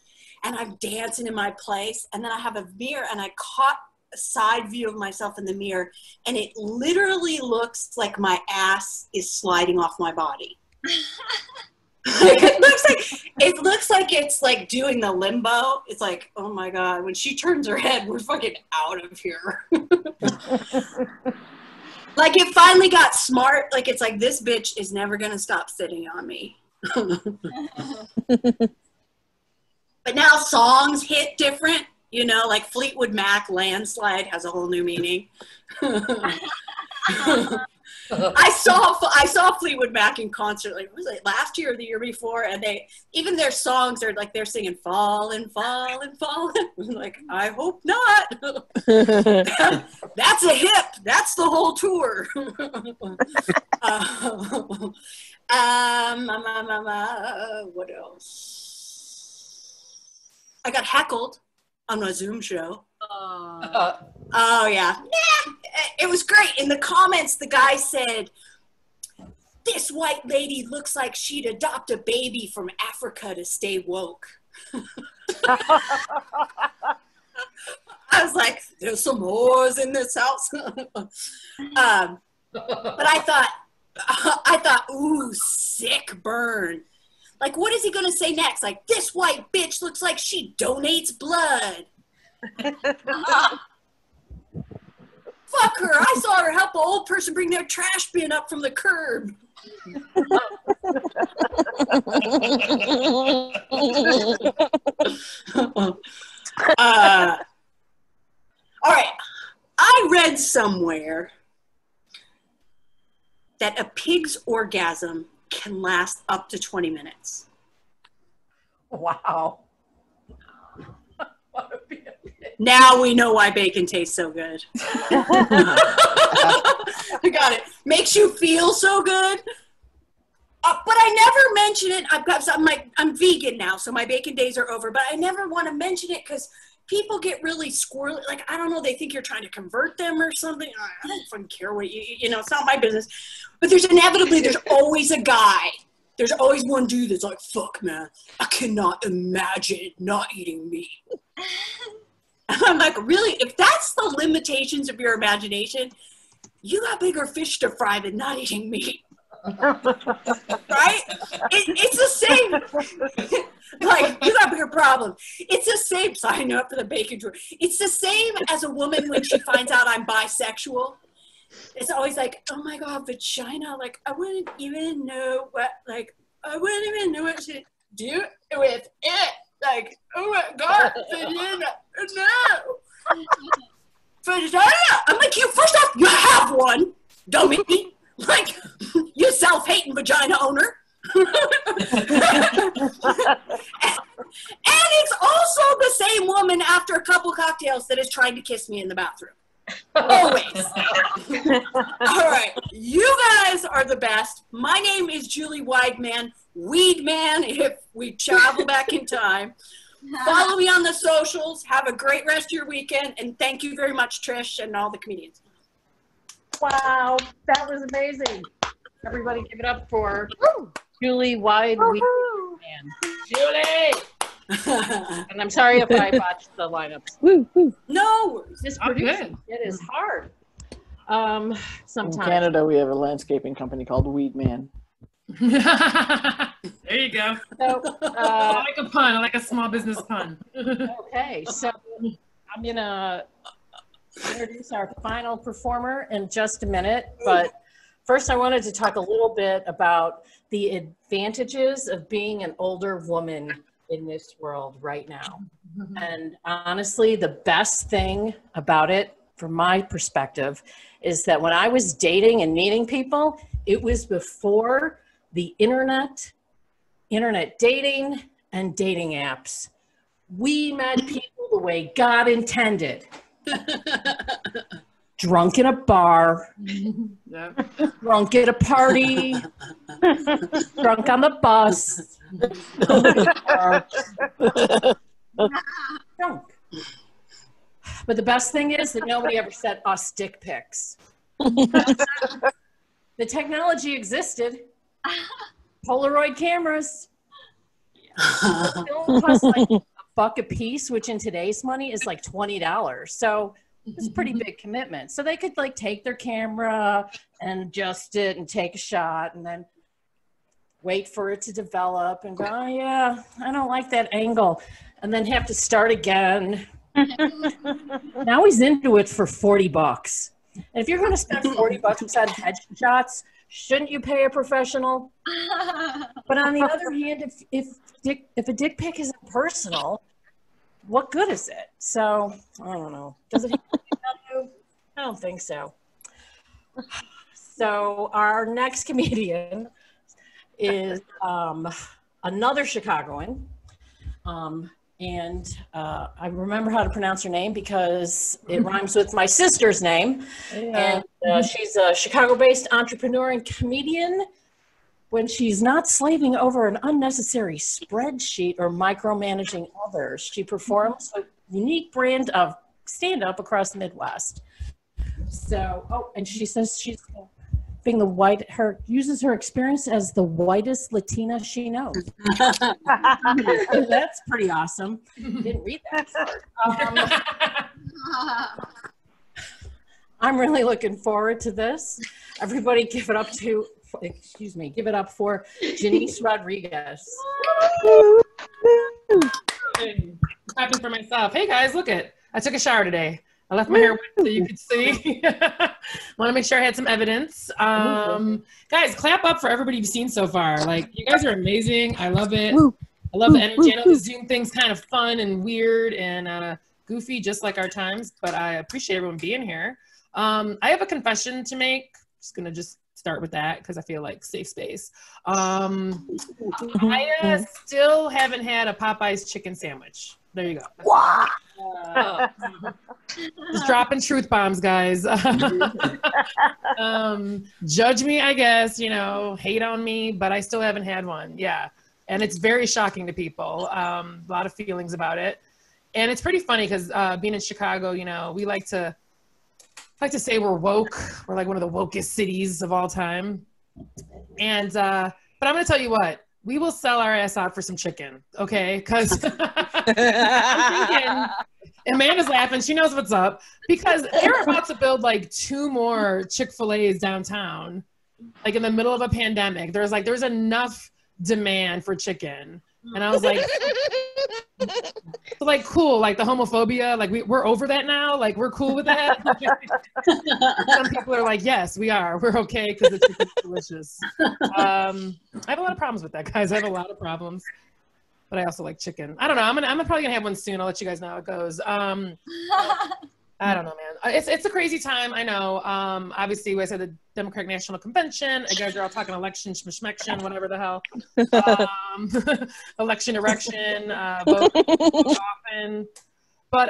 And I'm dancing in my place. And then I have a mirror and I caught a side view of myself in the mirror. And it literally looks like my ass is sliding off my body. It looks like it's like doing the limbo. It's like, oh my God, when she turns her head, we're fucking out of here. Like it finally got smart. Like it's like, this bitch is never going to stop sitting on me. But now songs hit different, you know, like Fleetwood Mac, Landslide has a whole new meaning. I saw Fleetwood Mac in concert, like, was it last year or the year before? And even their songs are like, they're singing Fallin', Fallin', Fallin'. Like, I hope not. That's a hip. That's the whole tour. What else? I got heckled on my Zoom show. Oh yeah. It was great. In the comments, the guy said, this white lady looks like she'd adopt a baby from Africa to stay woke. I was like, there's some whores in this house. But I thought, ooh, sick burn. Like, what is he going to say next? Like, this white bitch looks like she donates blood. Fuck her. I saw her help an old person bring their trash bin up from the curb. All right. I read somewhere that a pig's orgasm can last up to 20 minutes. Wow. Now we know why bacon tastes so good. I got it. Makes you feel so good. But I never mention it. I'm vegan now, so my bacon days are over. But I never want to mention it because people get really squirrely. Like, I don't know, they think you're trying to convert them or something. I don't fucking care what you know, it's not my business. But there's always a guy. There's always one dude that's like, fuck, man, I cannot imagine not eating meat. And I'm like, really? If that's the limitations of your imagination, you got bigger fish to fry than not eating meat. Right? It's the same. Like, you got bigger problem. It's the same. Sign up for the bacon drawer. It's the same as a woman when she finds out I'm bisexual. It's always like, oh my God, vagina. Like, I wouldn't even know what to do with it. Like, oh my God, vagina. No. Vagina. I'm like, first off, you have one, dummy. Like, you self-hating vagina owner. And it's also the same woman after a couple cocktails that is trying to kiss me in the bathroom. Always. All right. You guys are the best. My name is Julie Weidmann. Weedman, if we travel back in time. Follow me on the socials. Have a great rest of your weekend. And thank you very much, Trish, and all the comedians. Wow. That was amazing. Everybody give it up for Julie Weidmann. Julie! And I'm sorry if I botched the lineups. No, this producing it is hard. Sometimes in Canada we have a landscaping company called Weidmann. There you go. So, I like a pun. I like a small business pun. Okay, so I'm gonna introduce our final performer in just a minute, but first I wanted to talk a little bit about the advantages of being an older woman in this world right now. And honestly, the best thing about it, from my perspective, is that when I was dating and meeting people, it was before the internet dating, and dating apps. We met people the way God intended. Drunk in a bar, drunk at a party, drunk on the bus, drunk. But the best thing is that nobody ever sent us dick pics. The technology existed. Polaroid cameras. Film costs like $1 a piece, which in today's money is like $20. So it's a pretty big commitment. So they could like take their camera and adjust it and take a shot and then wait for it to develop and go, oh yeah, I don't like that angle. And then have to start again. Now he's into it for $40. And if you're going to spend $40 on headshots, shouldn't you pay a professional? But on the other hand, if a dick pic isn't personal, what good is it? So I don't know. Does it have value? I don't think so. So our next comedian is another Chicagoan. And I remember how to pronounce her name because it rhymes with my sister's name. Yeah. And she's a Chicago-based entrepreneur and comedian. When she's not slaving over an unnecessary spreadsheet or micromanaging others, she performs a unique brand of stand-up across the Midwest. So, and she says she's being uses her experience as the whitest Latina she knows. That's pretty awesome. Didn't read that part. I'm really looking forward to this. Everybody give it up for Janice Rodriguez. Clapping for myself. Hey guys, I took a shower today. I left my hair wet so you could see. Want to make sure I had some evidence. Guys, clap up for everybody you've seen so far. Like, you guys are amazing. I love it. I love the energy. I know the Zoom thing's kind of fun and weird and goofy, just like our times, but I appreciate everyone being here. I have a confession to make. Just going to start with that because I feel like safe space. I still haven't had a Popeye's chicken sandwich. There you go. Wow. Just dropping truth bombs, guys. Judge me, I guess, hate on me, but I still haven't had one. Yeah. And it's very shocking to people. A lot of feelings about it. And it's pretty funny because being in Chicago, we like to say we're woke. We're like one of the wokest cities of all time. And, but I'm going to tell you what, we will sell our ass out for some chicken. Okay. Because I'm thinking, Amanda's laughing. She knows what's up because they're about to build like 2 more Chick-fil-A's downtown, like in the middle of a pandemic. There's enough demand for chicken. And I was like, cool, like the homophobia, like we're over that now, like we're cool with that. Some people are like, yes, we are, we're okay because the chicken's delicious. I have a lot of problems with that, guys. I have a lot of problems, but I also like chicken. I don't know. I'm probably gonna have one soon. I'll let you guys know how it goes. I don't know, man. It's a crazy time. I know. Obviously, we said the Democratic National Convention. You guys are all talking election, schmection, whatever the hell. Election, erection, vote often. But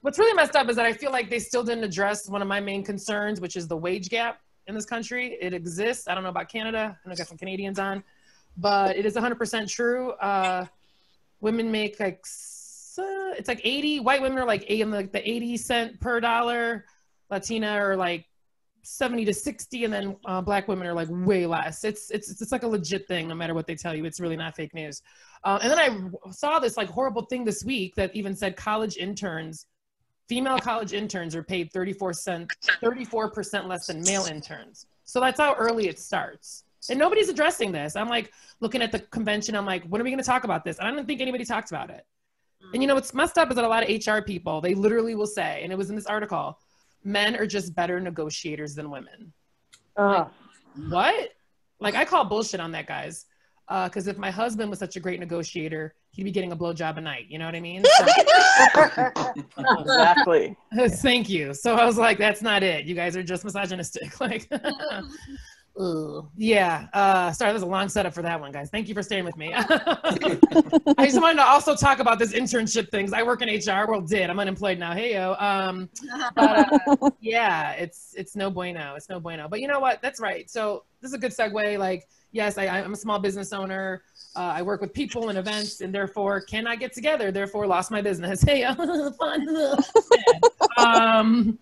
what's really messed up is that I feel like they still didn't address one of my main concerns, which is the wage gap in this country. It exists. I don't know about Canada. I know I got some Canadians on, but it is 100% true. Women make like it's like 80. White women are like the 80 cent per dollar. Latina are like 70 to 60, and then Black women are like way less. It's like a legit thing, no matter what they tell you. It's really not fake news. And then I saw this like horrible thing this week that even said female college interns are paid 34% less than male interns. So that's how early it starts. And nobody's addressing this. I'm like looking at the convention. I'm like, when are we going to talk about this? And I don't think anybody talks about it. And you know, what's messed up is that a lot of HR people, they literally will say, and it was in this article, men are just better negotiators than women. Like, what? Like, I call bullshit on that, guys. Because if my husband was such a great negotiator, he'd be getting a blowjob a night. You know what I mean? So, exactly. Thank you. So I was like, that's not it. You guys are just misogynistic. Like, yeah. Sorry, there's a long setup for that one, guys. Thank you for staying with me. I just wanted to also talk about this internship things. I work in HR. Well, I'm unemployed now. Hey yo. But yeah, it's no bueno. It's no bueno. But you know what? That's right. So this is a good segue. Like, yes, I'm a small business owner. I work with people and events, and therefore cannot get together. Therefore, lost my business. Hey, fun.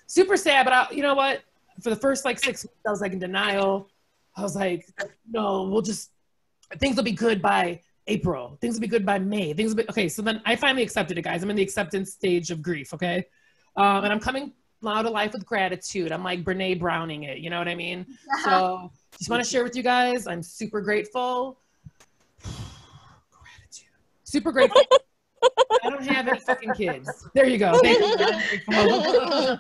Super sad. But you know what? For the first like 6 weeks, I was like in denial. I was like, no, things will be good by April. Things will be good by May. Okay. So then I finally accepted it, guys. I'm in the acceptance stage of grief. Okay. And I'm coming out of life with gratitude. I'm like Brene Browning it. You know what I mean? So just want to share with you guys. I'm super grateful. Gratitude. Super grateful. I don't have any fucking kids. There you go. Thank you.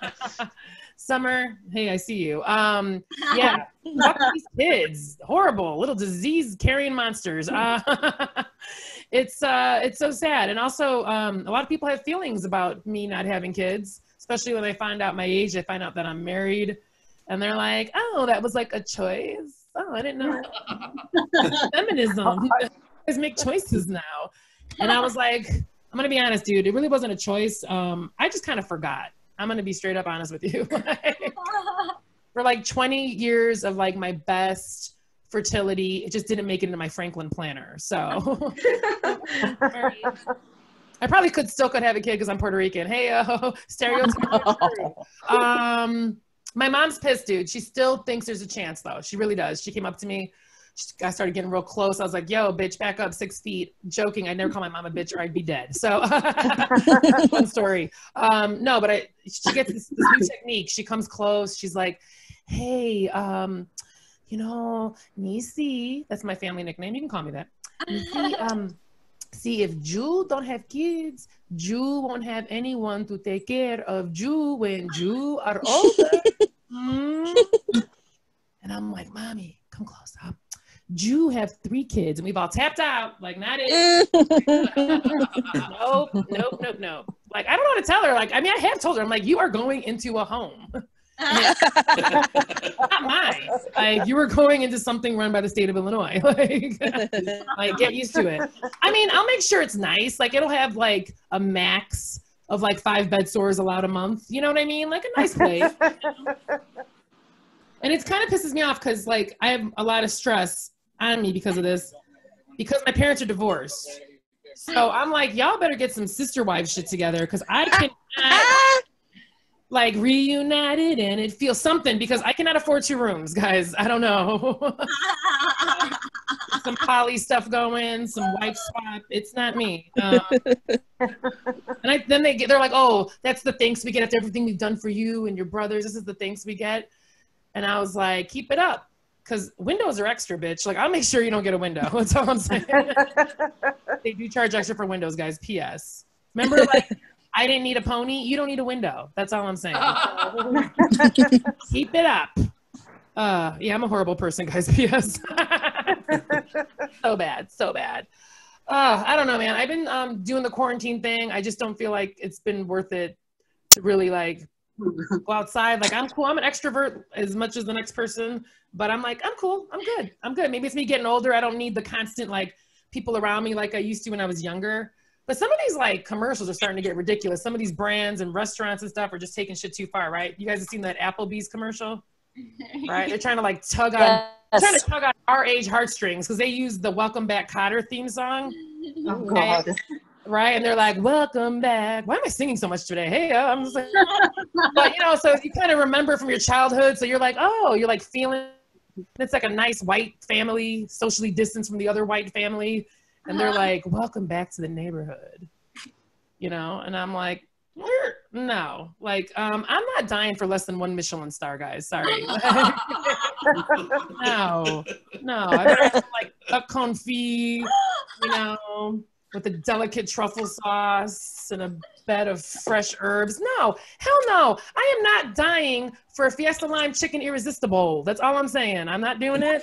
Sommer, hey, I see you. Yeah, fuck these kids. Horrible, little disease-carrying monsters. It's so sad. And also, a lot of people have feelings about me not having kids, especially when they find out my age. They find out that I'm married, and they're like, oh, that was like a choice. Oh, I didn't know. Feminism. You guys make choices now. And I was like, I'm going to be honest, dude. It really wasn't a choice. I just kind of forgot. I'm going to be straight up honest with you. For like 20 years of like my best fertility, it just didn't make it into my Franklin planner. So I probably still could have a kid because I'm Puerto Rican. Hey, stereotype. My mom's pissed, dude. She still thinks there's a chance though. She really does. She came up to me. I started getting real close. I was like, yo, bitch, back up 6 feet. Joking. I'd never call my mom a bitch or I'd be dead. So fun story. No, but she gets this new technique. She comes close. She's like, hey, you know, Nisi, that's my family nickname. You can call me that. Nisi, see, if Jew don't have kids, Jew won't have anyone to take care of Jew when Jew are older. And I'm like, mommy, come close up. Jew have 3 kids, and we've all tapped out. Like, not it. Nope. Like, I don't know what to tell her. Like, I mean, I have told her. I'm like, you are going into a home. Not mine. Like, you were going into something run by the state of Illinois. Like, get used to it. I mean, I'll make sure it's nice. Like, it'll have like a max of like 5 bed sores allowed a month. You know what I mean? Like a nice place. And it kind of pisses me off because like I have a lot of stress on me because of this, because my parents are divorced. So I'm like, y'all better get some sister wives shit together because I cannot like reunited and it feels something because I cannot afford 2 rooms, guys. I don't know. Some poly stuff going, some wife swap. It's not me. And then they're like, oh, that's the thanks we get after everything we've done for you and your brothers. This is the thanks we get. And I was like, keep it up. Because windows are extra, bitch. Like, I'll make sure you don't get a window. That's all I'm saying. They do charge extra for windows, guys. P.S. Remember, like, I didn't need a pony. You don't need a window. That's all I'm saying. Keep it up. Yeah, I'm a horrible person, guys. P.S. So bad. I don't know, man. I've been doing the quarantine thing. I just don't feel like it's been worth it to really, like, go outside. Like, I'm cool. I'm an extrovert as much as the next person, but I'm like, I'm cool. I'm good. Maybe it's me getting older. I don't need the constant like people around me like I used to when I was younger. But some of these like commercials are starting to get ridiculous. Some of these brands and restaurants and stuff are just taking shit too far, right? You guys have seen that Applebee's commercial, right? They're trying to like tug on our age heartstrings because they use the Welcome Back Kotter theme song. Oh God. right? And they're like, welcome back. Why am I singing so much today? Hey, I'm just like, but you know, so you kind of remember from your childhood. So you're like, oh, you're like feeling, it's like a nice white family, socially distanced from the other white family. And they're like, welcome back to the neighborhood, you know? And I'm like, no, like, I'm not dying for less than 1 Michelin star, guys. Sorry. no, I got like duck confit, you know, with a delicate truffle sauce and a bed of fresh herbs. No, hell no. I am not dying for a Fiesta Lime chicken irresistible. That's all I'm saying. I'm not doing it.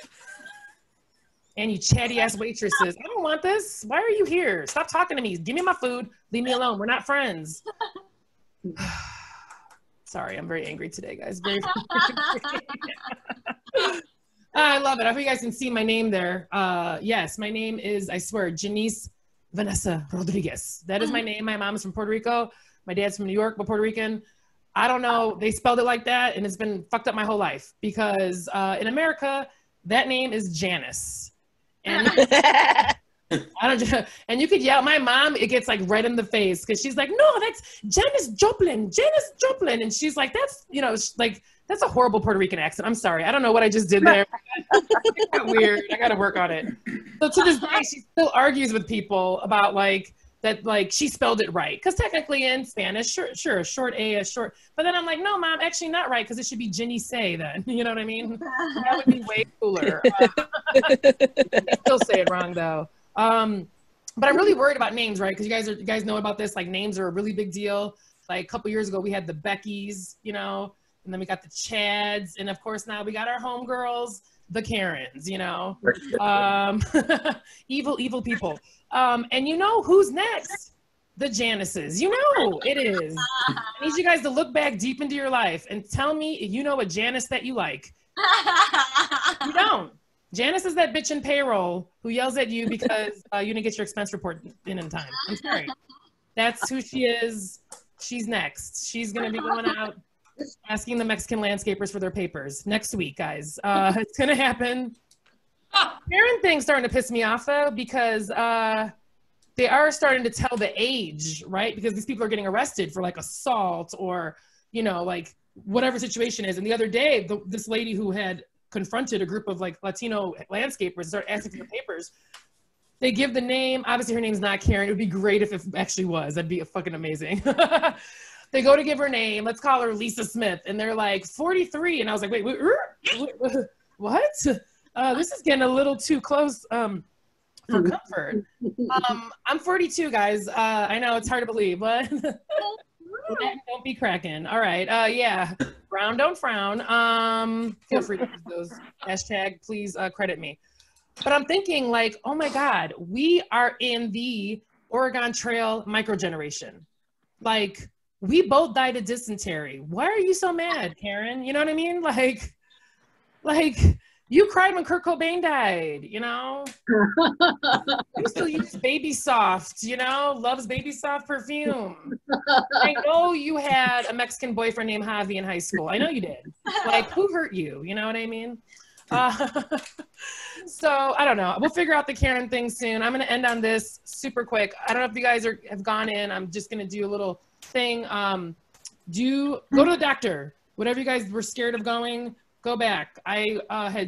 And you chatty ass waitresses. I don't want this. Why are you here? Stop talking to me. Give me my food. Leave me alone. We're not friends. Sorry, I'm very angry today, guys. Very I love it. I hope you guys can see my name there. Yes, my name is, I swear, Janice Vanessa Rodriguez. That is my name. My mom is from Puerto Rico. My dad's from New York, but Puerto Rican. I don't know. They spelled it like that, and it's been fucked up my whole life because in America, that name is Janice. And and you could yell, my mom, it gets like red in the face because she's like, no, that's Janice Joplin. And she's like, that's, you know, like, that's a horrible Puerto Rican accent. I'm sorry. I don't know what I just did there. It's kind of weird. I got to work on it. So to this day, she still argues with people about like, that like she spelled it right. Because technically in Spanish, sure, short A is short. But then I'm like, no, mom, actually not right. Because it should be Janice then. You know what I mean? That would be way cooler. They still say it wrong though. But I'm really worried about names, right? Because you guys know about this. Like names are a really big deal. Like a couple years ago, we had the Beckys, you know, and then we got the Chads, and of course now we got our homegirls, the Karens, you know, evil people. And you know who's next? The Janices. You know it is. I need you guys to look back deep into your life and tell me if you know a Janice that you like. You don't. Janice is that bitch in payroll who yells at you because you didn't get your expense report in time. I'm sorry. That's who she is. She's next. She's going to be going out asking the Mexican landscapers for their papers next week, guys. It's going to happen. Karen thing's starting to piss me off, though, because they are starting to tell the age, right? Because these people are getting arrested for, like, assault or, you know, like, whatever situation is. And the other day, this lady who had confronted a group of like Latino landscapers, start asking for the papers. They give the name. Obviously, her name's not Karen. It would be great if it actually was. That'd be fucking amazing. They go to give her name. Let's call her Lisa Smith. And they're like 43. And I was like, wait, what? This is getting a little too close for comfort. I'm 42, guys. I know it's hard to believe, but don't be cracking. All right. Yeah. Brown don't frown. Feel free to use those hashtag. Please credit me. But I'm thinking like, oh my God, we are in the Oregon Trail microgeneration. Like we both died of dysentery. Why are you so mad, Karen? You know what I mean? Like you cried when Kurt Cobain died, you know? You still use Baby Soft, you know? Loves Baby Soft perfume. I know you had a Mexican boyfriend named Javi in high school. I know you did. Like, who hurt you? You know what I mean? So, I don't know. We'll figure out the Karen thing soon. I'm going to end on this super quick. I don't know if you guys have gone in. I'm just going to do a little thing. Go to the doctor. Whatever you guys were scared of going, go back. I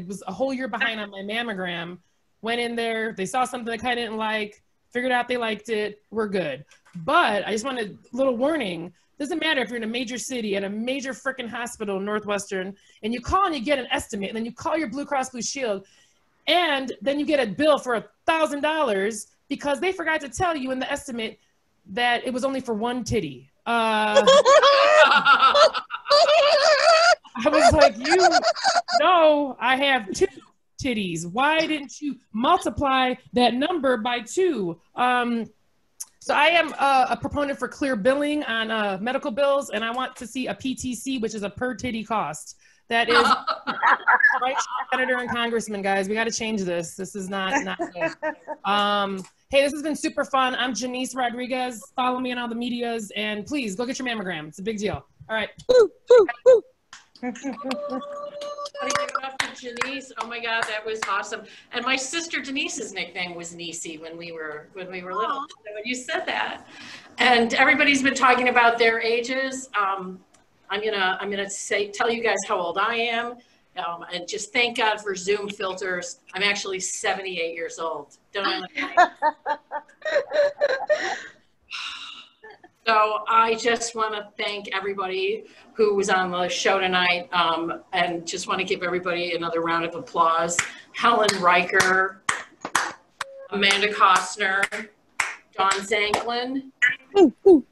was a whole year behind on my mammogram. Went in there. They saw something they kind of didn't like. Figured out they liked it. We're good. But I just wanted a little warning. Doesn't matter if you're in a major city at a major freaking hospital in Northwestern, and you call and you get an estimate, and then you call your Blue Cross Blue Shield, and then you get a bill for $1,000 because they forgot to tell you in the estimate that it was only for one titty. I was like, no, I have 2 titties. Why didn't you multiply that number by 2? So I am a proponent for clear billing on medical bills, and I want to see a PTC, which is a per titty cost. That is right, Senator and Congressman, guys. We got to change this. This is not good. Hey, this has been super fun. I'm Janice Rodriguez. Follow me on all the medias, and please go get your mammogram. It's a big deal. All right. Want to give it up to Janice? Oh my God, that was awesome. And my sister Denise's nickname was Niecy when we were little. So when you said that, and everybody's been talking about their ages. I'm gonna tell you guys how old I am, and just thank God for Zoom filters. I'm actually 78 years old. Don't I look nice? So I just want to thank everybody who was on the show tonight, and just want to give everybody another round of applause. Helen Reicher, Amanda Costner, John Xanklin,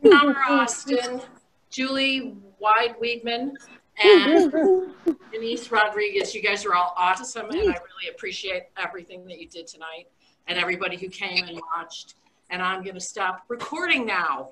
Sommer Austin, Julie Weidmann, and Denise Rodriguez. You guys are all awesome, and I really appreciate everything that you did tonight and everybody who came and watched. And I'm going to stop recording now.